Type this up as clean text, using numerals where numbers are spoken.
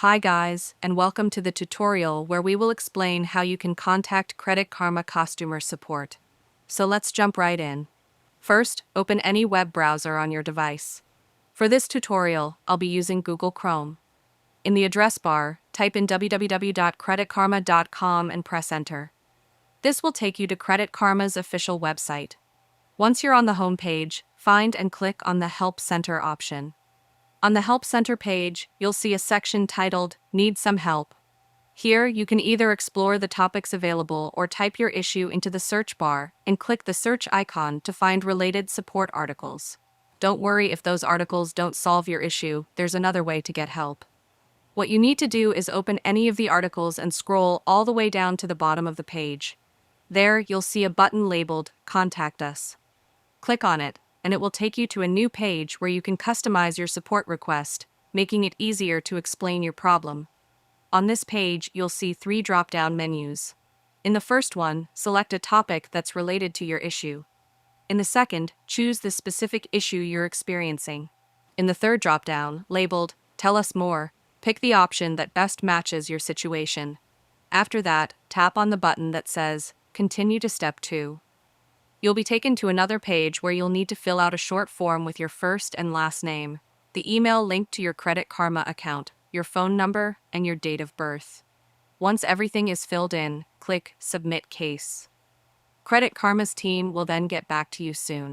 Hi guys, and welcome to the tutorial where we will explain how you can contact Credit Karma customer support. So let's jump right in. First, open any web browser on your device. For this tutorial, I'll be using Google Chrome. In the address bar, type in www.creditkarma.com and press enter. This will take you to Credit Karma's official website. Once you're on the home page, find and click on the Help Center option. On the Help Center page, you'll see a section titled Need Some Help. Here, you can either explore the topics available or type your issue into the search bar and click the search icon to find related support articles. Don't worry if those articles don't solve your issue, there's another way to get help. What you need to do is open any of the articles and scroll all the way down to the bottom of the page. There, you'll see a button labeled Contact Us. Click on it, and it will take you to a new page where you can customize your support request, making it easier to explain your problem. On this page, you'll see 3 drop-down menus. In the first one, select a topic that's related to your issue. In the second, choose the specific issue you're experiencing. In the third drop-down, labeled Tell Us More, pick the option that best matches your situation. After that, tap on the button that says Continue to Step 2. You'll be taken to another page where you'll need to fill out a short form with your first and last name, the email linked to your Credit Karma account, your phone number, and your date of birth. Once everything is filled in, click Submit Case. Credit Karma's team will then get back to you soon.